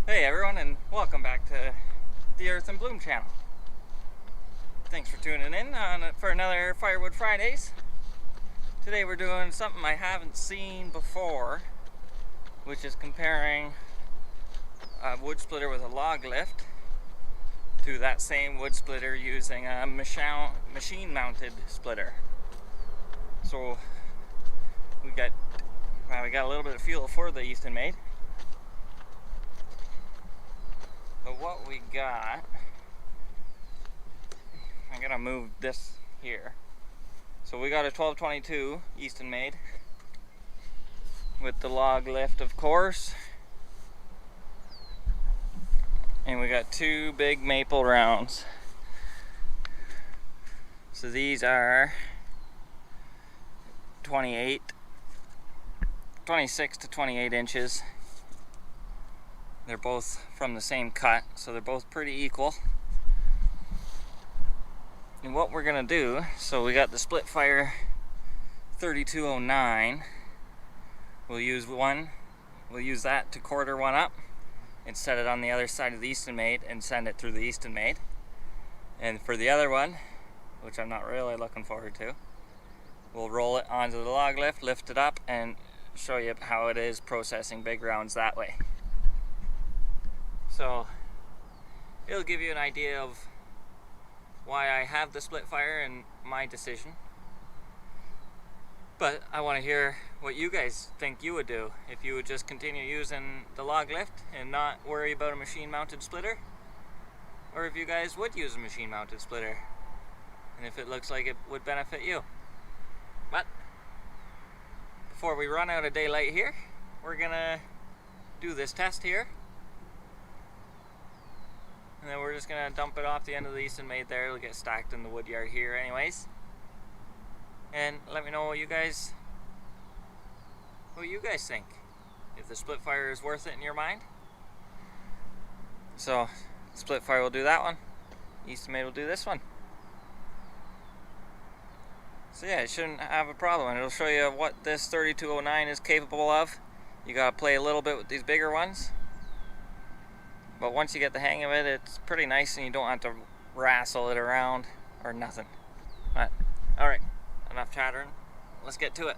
Hey everyone, and welcome back to the Earth and Bloom channel. Thanks for tuning in for another Firewood Fridays. Today we're doing something I haven't seen before, which is comparing a wood splitter with a log lift to that same wood splitter using a machine mounted splitter. So we got a little bit of fuel for the Easton Made. But what we got, I'm gonna move this here. So we got a 1222 Easton Made with the log lift, of course. And we got two big maple rounds. So these are 26 to 28 inches. They're both from the same cut, so they're both pretty equal. And what we're gonna do, so we got the Splitfire 3209. We'll use that to quarter one up and set it on the other side of the Easton Made and send it through the Easton Made. And for the other one, which I'm not really looking forward to, we'll roll it onto the log lift it up, and show you how it is processing big rounds that way. So it'll give you an idea of why I have the Splitfire and my decision. But I want to hear what you guys think you would do if you would just continue using the log lift and not worry about a machine mounted splitter, or if you guys would use a machine mounted splitter and if it looks like it would benefit you. But before we run out of daylight here, we're gonna do this test here. And then we're just gonna dump it off the end of the Easton Made there. It'll get stacked in the wood yard here anyways. And let me know what you guys think. If the Splitfire is worth it in your mind. So Splitfire will do that one. Easton Made will do this one. So yeah, it shouldn't have a problem. And it'll show you what this 3209 is capable of. You gotta play a little bit with these bigger ones. But once you get the hang of it, it's pretty nice and you don't have to wrestle it around or nothing. But, alright, enough chattering. Let's get to it.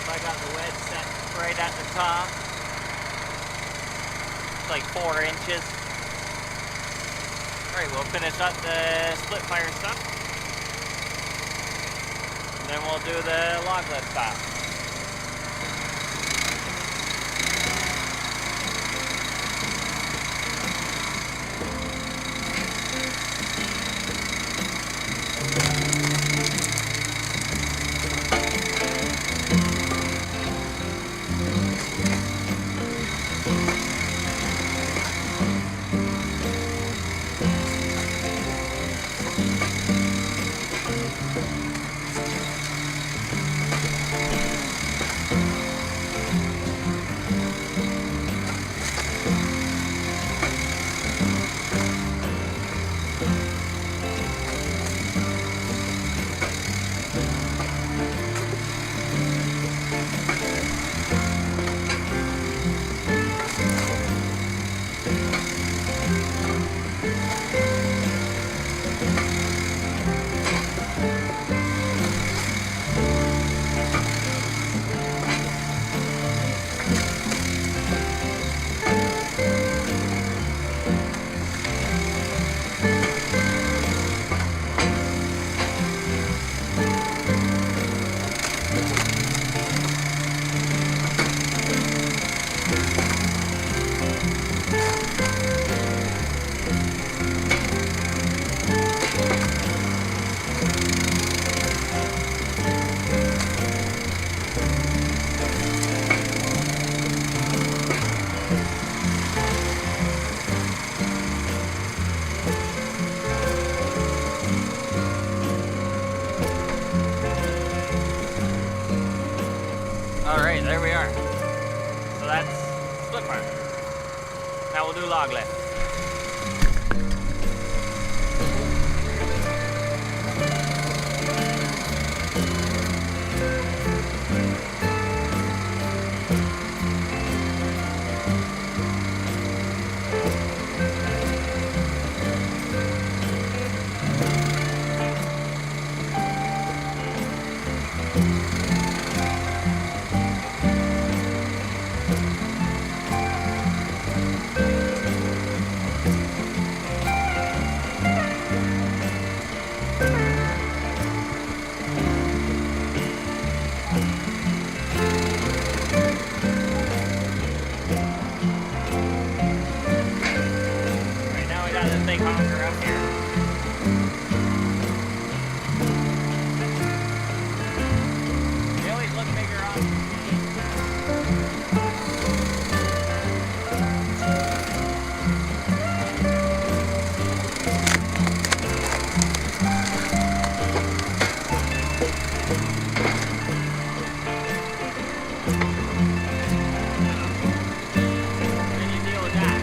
I got the wedge set right at the top. It's like 4 inches. Alright, we'll finish up the Splitfire stuff. And then we'll do the log lift stuff. Alright, there we are. So that's split part. Now we'll do log lift. Big honker up here. They always look bigger on Then you deal with that.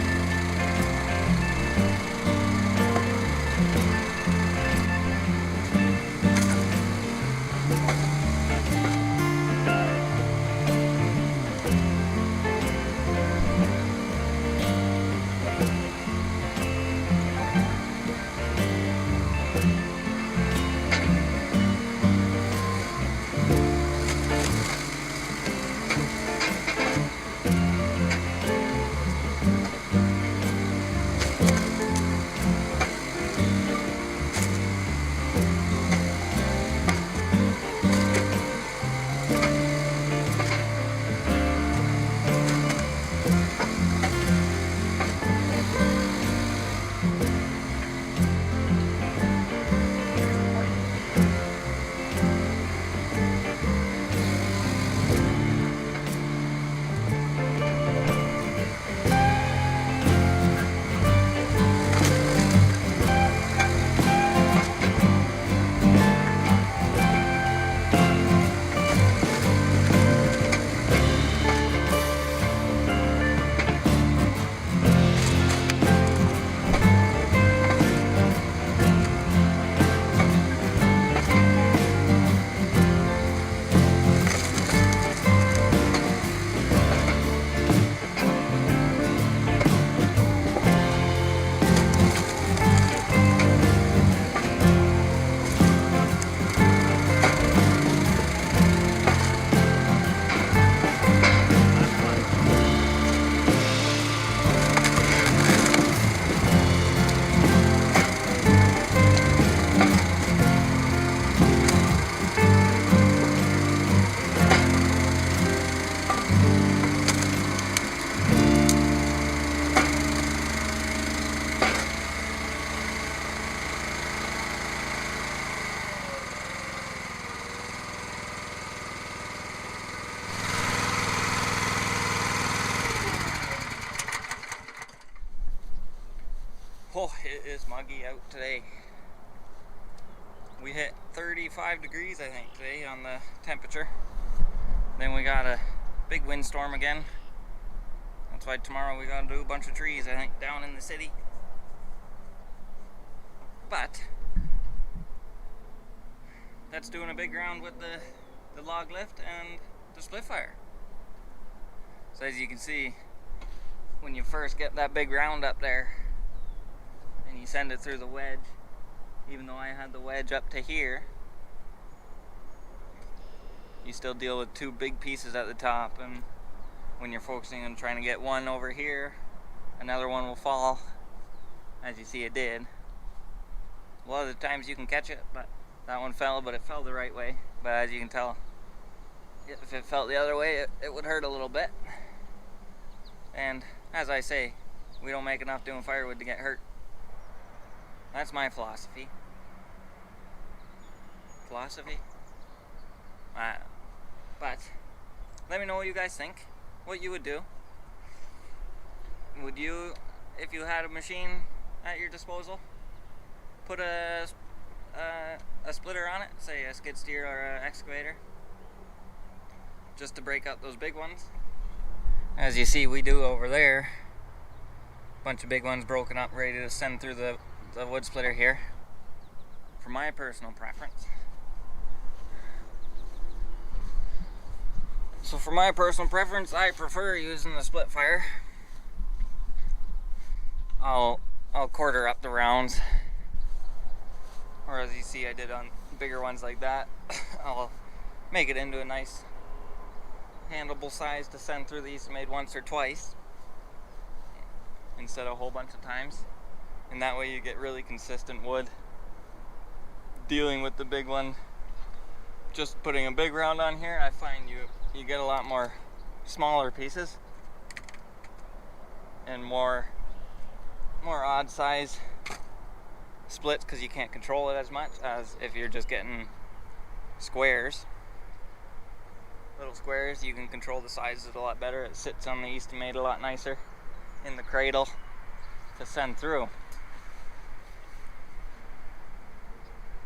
Oh, it is muggy out today. We hit 35 degrees, I think, today on the temperature. Then we got a big windstorm again. That's why tomorrow we gotta do a bunch of trees, I think, down in the city. But that's doing a big round with the log lift and the split fire. So as you can see, when you first get that big round up there and you send it through the wedge, even though I had the wedge up to here, you still deal with two big pieces at the top, and when you're focusing on trying to get one over here, another one will fall, as you see it did. A lot of the times you can catch it, but that one fell, but it fell the right way. But as you can tell, if it fell the other way, it would hurt a little bit. And as I say, we don't make enough doing firewood to get hurt. That's my philosophy. But let me know what you guys think, what you would do. Would you, if you had a machine at your disposal, put a splitter on it, say a skid steer or an excavator, just to break up those big ones? As you see, we do over there. Bunch of big ones broken up, ready to send through the wood splitter here. For my personal preference. So for my personal preference, I prefer using the split fire. I'll quarter up the rounds. Or as you see I did on bigger ones like that, I'll make it into a nice handleable size to send through these, made once or twice instead of a whole bunch of times. And that way you get really consistent wood. Dealing with the big one, just putting a big round on here, I find you get a lot more smaller pieces and more odd size splits, because you can't control it as much as if you're just getting squares. Little squares, you can control the sizes a lot better. It sits on the Eastimate a lot nicer in the cradle to send through.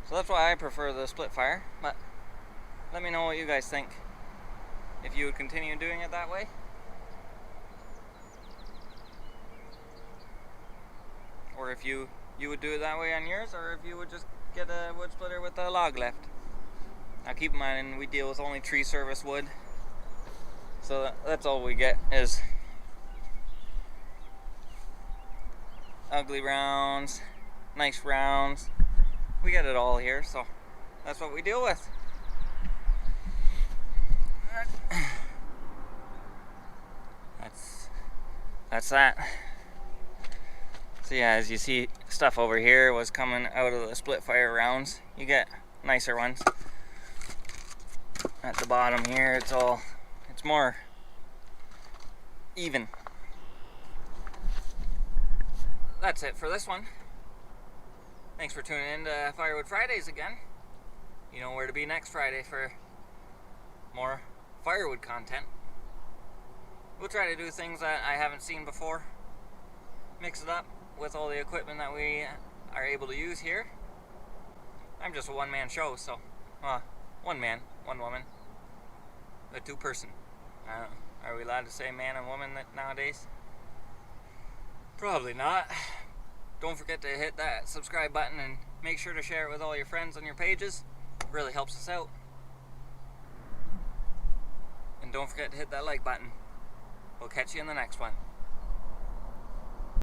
So that's why I prefer the split fire, but let me know what you guys think. If you would continue doing it that way, or if you would do it that way on yours, or if you would just get a wood splitter with a log lift. Now keep in mind, we deal with only tree service wood, so that's all we get is ugly rounds, nice rounds. We get it all here, so that's what we deal with. That's that. So yeah, as you see, stuff over here was coming out of the split fire rounds. You get nicer ones. At the bottom here, it's more even. That's it for this one. Thanks for tuning in to Firewood Fridays again. You know where to be next Friday for more firewood content. We'll try to do things that I haven't seen before. Mix it up with all the equipment that we are able to use here. I'm just a one-man show, so one man, one woman, a two-person. Are we allowed to say man and woman nowadays? Probably not. Don't forget to hit that subscribe button and make sure to share it with all your friends on your pages. It really helps us out. And don't forget to hit that like button. We'll catch you in the next one.